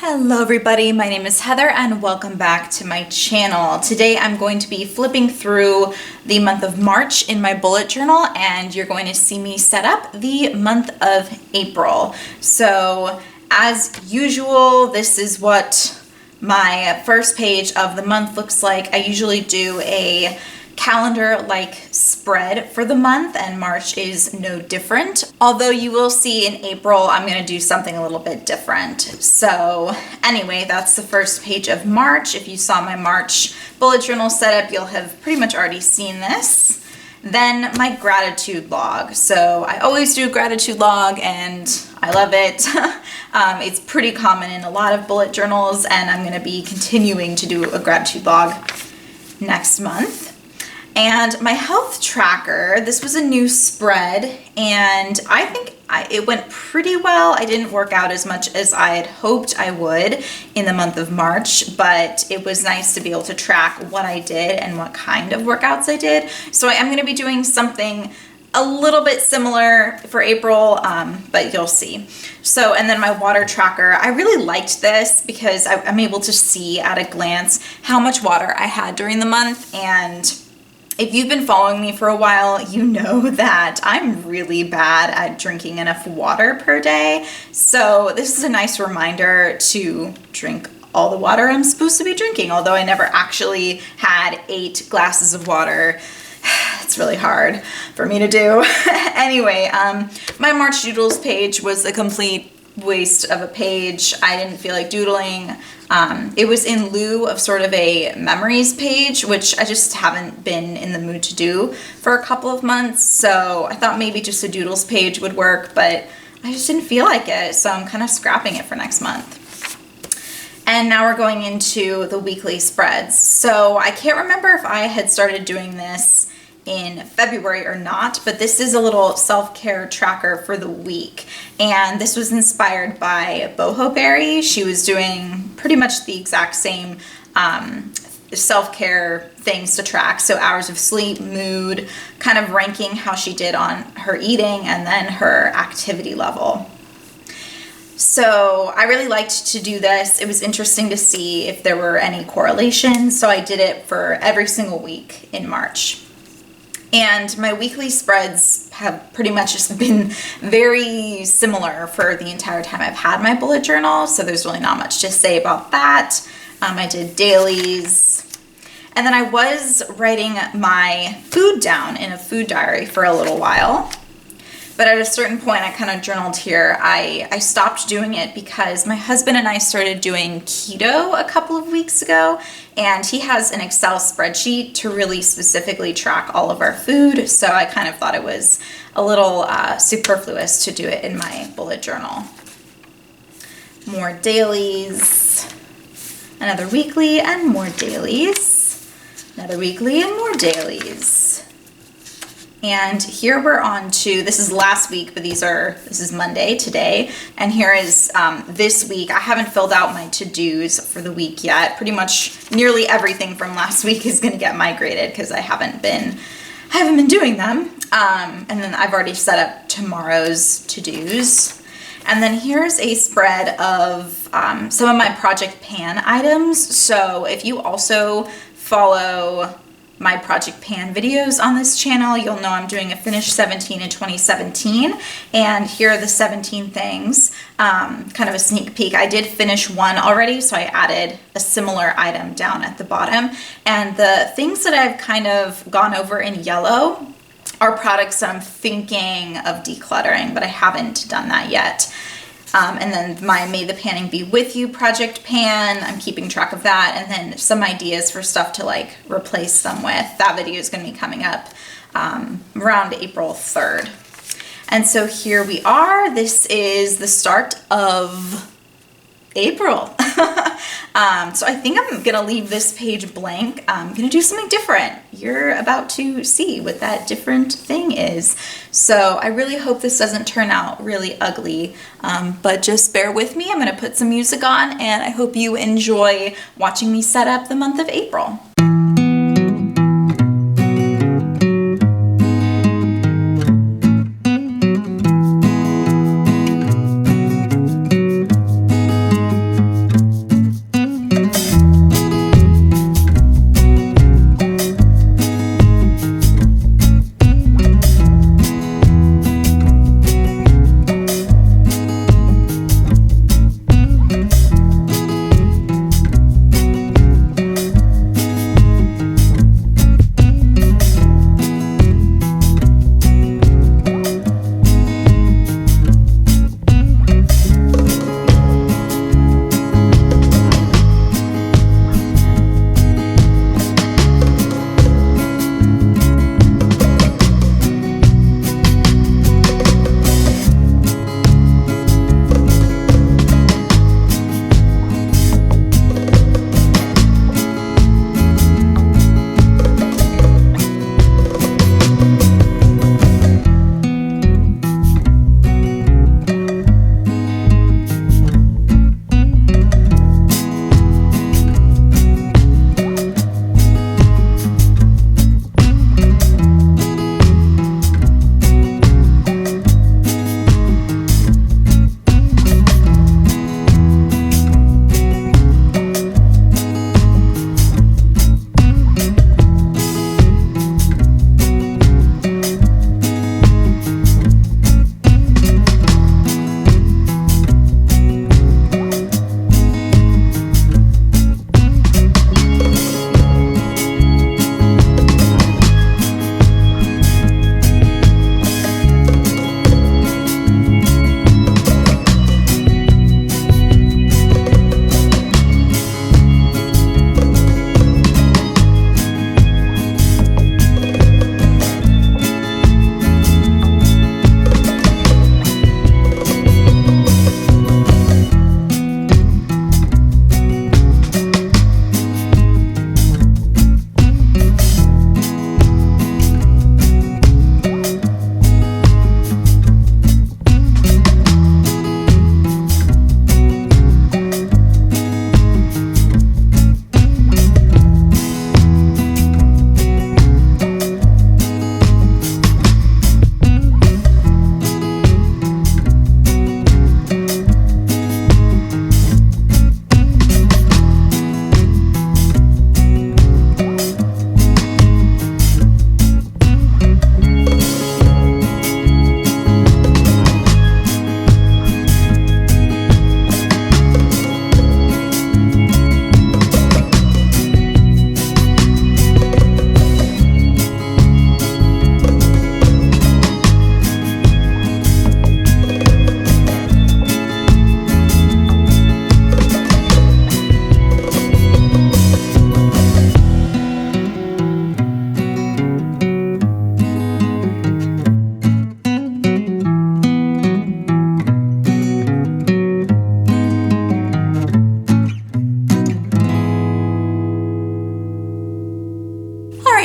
Hello everybody, my name is Heather and welcome back to my channel. Today I'm going to be flipping through the month of March in my bullet journal and you're going to see me set up the month of April. So as usual, this is what my first page of the month looks like. I usually do a calendar-like spread for the month and March is no different. Although you will see in April, I'm going to do something a little bit different. So anyway, that's the first page of March. If you saw my March bullet journal setup, you'll have pretty much already seen this. Then my gratitude log. So I always do a gratitude log and I love it. It's pretty common in a lot of bullet journals and I'm going to be continuing to do a gratitude log next month. And my health tracker, this was a new spread and I think it went pretty well. I didn't work out as much as I had hoped I would in the month of March, but it was nice to be able to track what I did and what kind of workouts I did. So I am going to be doing something a little bit similar for April, but you'll see. So, and then my water tracker, I really liked this because I'm able to see at a glance how much water I had during the month. And if you've been following me for a while, you know that I'm really bad at drinking enough water per day. So this is a nice reminder to drink all the water I'm supposed to be drinking, although I never actually had 8 glasses of water. It's really hard for me to do. Anyway, my March Doodles page was a complete waste of a page. I didn't feel like doodling. It was in lieu of sort of a memories page, which I just haven't been in the mood to do for a couple of months. So I thought maybe just a doodles page would work, but I just didn't feel like it. So I'm kind of scrapping it for next month. And now we're going into the weekly spreads. So I can't remember if I had started doing this in February or not, but this is a little self-care tracker for the week. And this was inspired by Boho Berry. She was doing pretty much the exact same self-care things to track. So hours of sleep, mood, kind of ranking how she did on her eating and then her activity level. So I really liked to do this. It was interesting to see if there were any correlations. So I did it for every single week in March. And my weekly spreads have pretty much just been very similar for the entire time I've had my bullet journal. So there's really not much to say about that. I did dailies. And then I was writing my food down in a food diary for a little while. But at a certain point, I kind of journaled here. I stopped doing it because my husband and I started doing keto a couple of weeks ago, and he has an Excel spreadsheet to really specifically track all of our food. So I kind of thought it was a little superfluous to do it in my bullet journal. More dailies, another weekly and more dailies, another weekly and more dailies. And here we're on to, this is last week, but this is Monday today. And here is this week. I haven't filled out my to-dos for the week yet. Pretty much nearly everything from last week is gonna get migrated because I haven't been doing them. And then I've already set up tomorrow's to-dos. And then here's a spread of some of my Project Pan items. So if you also follow my Project Pan videos on this channel, you'll know I'm doing a Finish 17 in 2017, and here are the 17 things, kind of a sneak peek. I did finish one already, so I added a similar item down at the bottom, and the things that I've kind of gone over in yellow are products that I'm thinking of decluttering, but I haven't done that yet. And then my May the Panning Be With You Project Pan, I'm keeping track of that, and then some ideas for stuff to like replace them with. That video is going to be coming up around April 3rd. And so here we are. This is the start of April. So I think I'm gonna leave this page blank. I'm gonna do something different. You're about to see what that different thing is. So I really hope this doesn't turn out really ugly, but just bear with me. I'm gonna put some music on and I hope you enjoy watching me set up the month of April.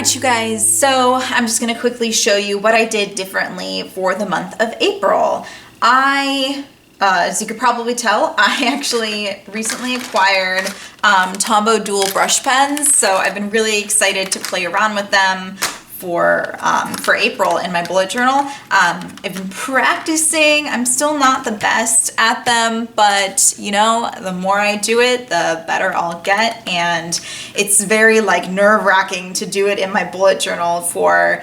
right, you guys, so I'm just gonna quickly show you what I did differently for the month of April. As you could probably tell, I actually recently acquired Tombow dual brush pens, so I've been really excited to play around with them for April in my bullet journal. I've been practicing. I'm still not the best at them, but you know, the more I do it, the better I'll get. And it's very like nerve-wracking to do it in my bullet journal for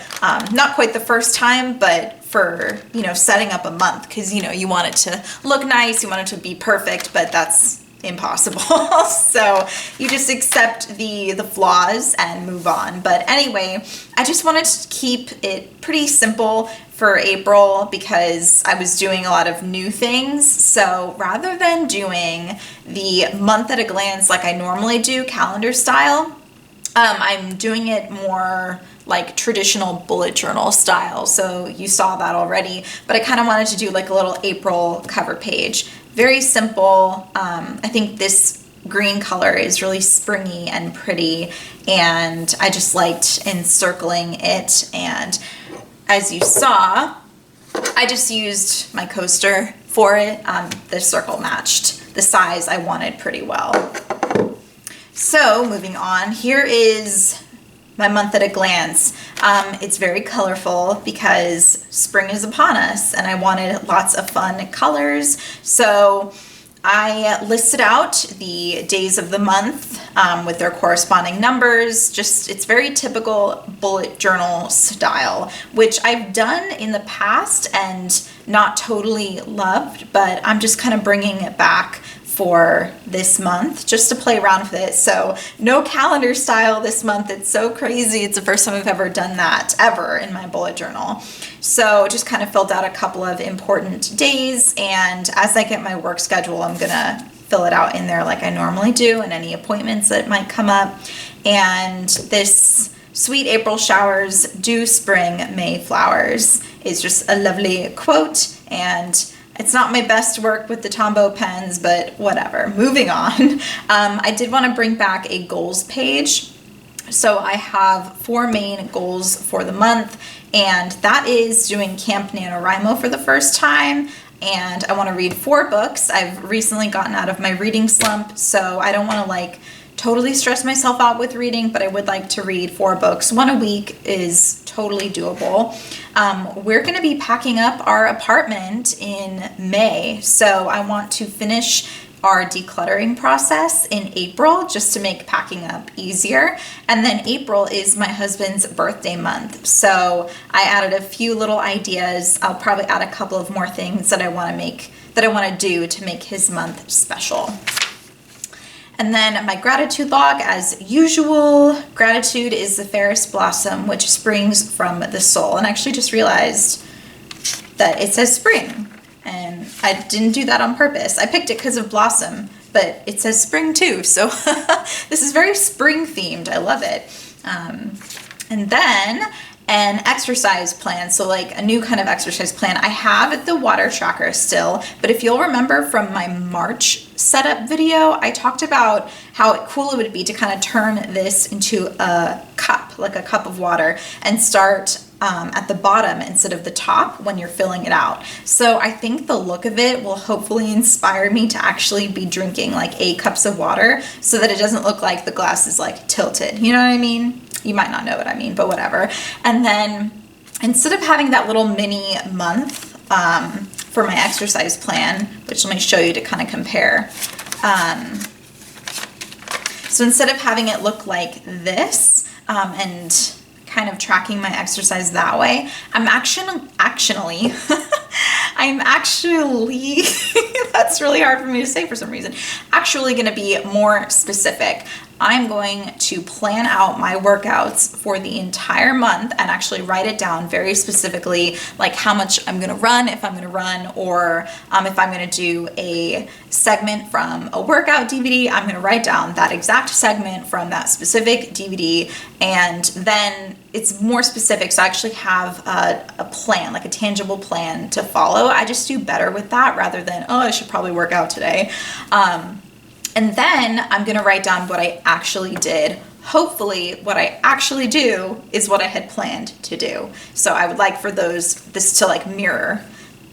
not quite the first time, but for, you know, setting up a month, because you know, you want it to look nice, you want it to be perfect, but that's impossible. So you just accept the flaws and move on. But anyway, I just wanted to keep it pretty simple for April because I was doing a lot of new things. So rather than doing the month at a glance like I normally do, calendar style, I'm doing it more like traditional bullet journal style. So you saw that already, but I kind of wanted to do like a little April cover page. Very simple. I think this green color is really springy and pretty, and I just liked encircling it. And as you saw, I just used my coaster for it. The circle matched the size I wanted pretty well. So moving on, here is my month at a glance. It's very colorful because spring is upon us and I wanted lots of fun colors. So I listed out the days of the month with their corresponding numbers. Just, it's very typical bullet journal style, which I've done in the past and not totally loved, but I'm just kind of bringing it back for this month just to play around with it. So no calendar style this month. It's so crazy. It's the first time I've ever done that ever in my bullet journal. So just kind of filled out a couple of important days, and as I get my work schedule, I'm gonna fill it out in there like I normally do, and any appointments that might come up. And this sweet April showers, dew spring, May flowers is just a lovely quote, and it's not my best work with the Tombow pens, but whatever. Moving on. I did want to bring back a goals page. So I have 4 main goals for the month, and that is doing Camp Nanowrimo for the first time. And I want to read 4 books. I've recently gotten out of my reading slump, so I don't want to like totally stress myself out with reading, but I would like to read 4 books. 1 a week is totally doable. We're going to be packing up our apartment in May, so I want to finish our decluttering process in April just to make packing up easier. And then April is my husband's birthday month, so I added a few little ideas. I'll probably add a couple of more things that I want to do to make his month special. And then my gratitude log, as usual. Gratitude is the fairest blossom which springs from the soul. And I actually just realized that it says spring, and I didn't do that on purpose. I picked it because of blossom, but it says spring too. So this is very spring themed. I love it. And then an exercise plan, so like a new kind of exercise plan. I have the water tracker still, but if you'll remember from my March setup video, I talked about how cool it would be to kind of turn this into a cup, like a cup of water, and start at the bottom instead of the top when you're filling it out. So I think the look of it will hopefully inspire me to actually be drinking like 8 cups of water so that it doesn't look like the glass is like tilted. You know what I mean? You might not know what I mean, but whatever. And then instead of having that little mini month for my exercise plan, which let me show you to kind of compare. So instead of having it look like this and kind of tracking my exercise that way, I'm actually that's really hard for me to say for some reason, actually going to be more specific. I'm going to plan out my workouts for the entire month and actually write it down very specifically, like how much I'm going to run, if I'm going to run, or if I'm going to do a segment from a workout DVD, I'm going to write down that exact segment from that specific DVD, and then it's more specific, so I actually have a plan, like a tangible plan to follow. I just do better with that rather than, oh, I should probably work out today. And then I'm gonna write down what I actually did hopefully what I actually do is what I had planned to do. So I would like for this to like mirror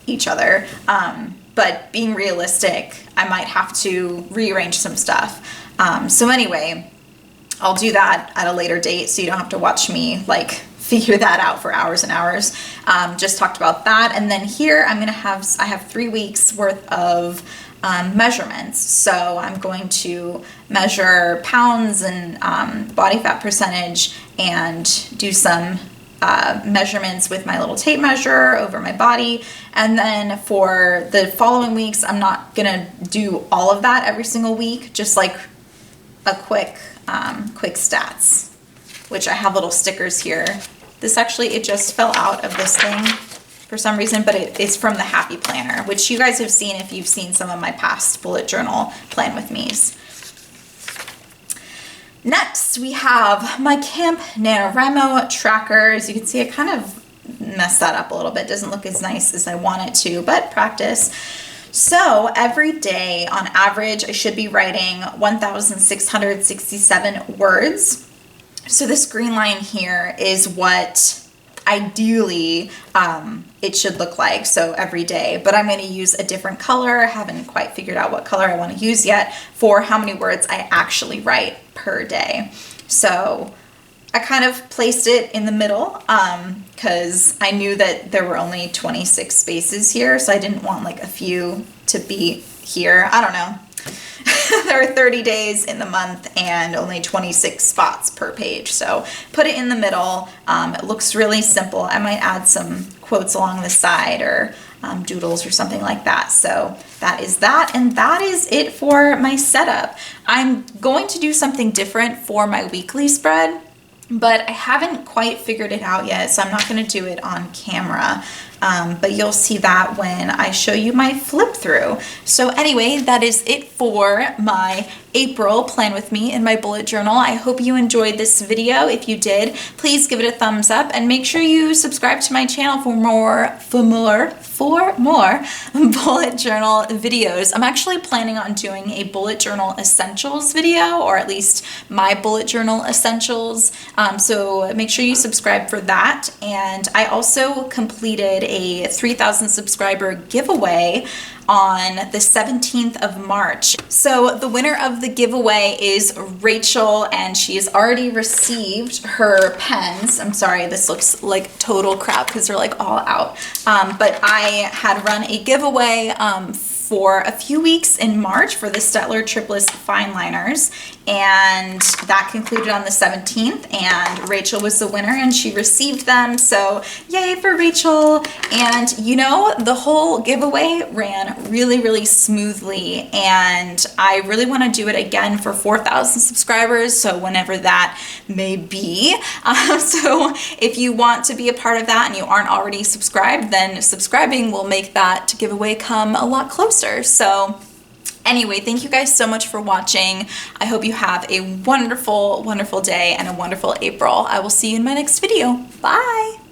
each other. But being realistic, I might have to rearrange some stuff. So anyway, I'll do that at a later date so you don't have to watch me like figure that out for hours and hours. Just talked about that. And then here I have 3 weeks worth of measurements. So I'm going to measure pounds and body fat percentage and do some measurements with my little tape measure over my body. And then for the following weeks, I'm not gonna do all of that every single week, just like a quick stats, which I have little stickers here. This actually, it just fell out of this thing for some reason, but it's from the Happy Planner, which you guys have seen if you've seen some of my past bullet journal plan with me's. Next, we have my Camp Nanowrimo tracker. As you can see, I kind of messed that up a little bit. Doesn't look as nice as I want it to, but practice. So every day, on average, I should be writing 1,667 words. So this green line here is what ideally it should look like, so every day, but I'm going to use a different color. I haven't quite figured out what color I want to use yet for how many words I actually write per day. So I kind of placed it in the middle because I knew that there were only 26 spaces here, so I didn't want like a few to be here. I don't know. There are 30 days in the month and only 26 spots per page. So put it in the middle. It looks really simple. I might add some quotes along the side or doodles or something like that. So that is that. And that is it for my setup. I'm going to do something different for my weekly spread, but I haven't quite figured it out yet. So I'm not going to do it on camera. But you'll see that when I show you my flip through. So anyway, that is it for my April plan with me in my bullet journal. I hope you enjoyed this video. If you did, please give it a thumbs up and make sure you subscribe to my channel for more bullet journal videos. I'm actually planning on doing a bullet journal essentials video, or at least my bullet journal essentials. So make sure you subscribe for that. And I also completed a 3,000 subscriber giveaway on the 17th of March. So the winner of the giveaway is Rachel, and she has already received her pens. I'm sorry, this looks like total crap because they're like all out. But I had run a giveaway for a few weeks in March for the Staedtler Triplus fine liners, and that concluded on the 17th, and Rachel was the winner and she received them. So yay for Rachel. And you know, the whole giveaway ran really smoothly, and I really want to do it again for 4,000 subscribers, so whenever that may be. So if you want to be a part of that and you aren't already subscribed, then subscribing will make that giveaway come a lot closer. So anyway, thank you guys so much for watching. I hope you have a wonderful day and a wonderful April. I will see you in my next video. Bye!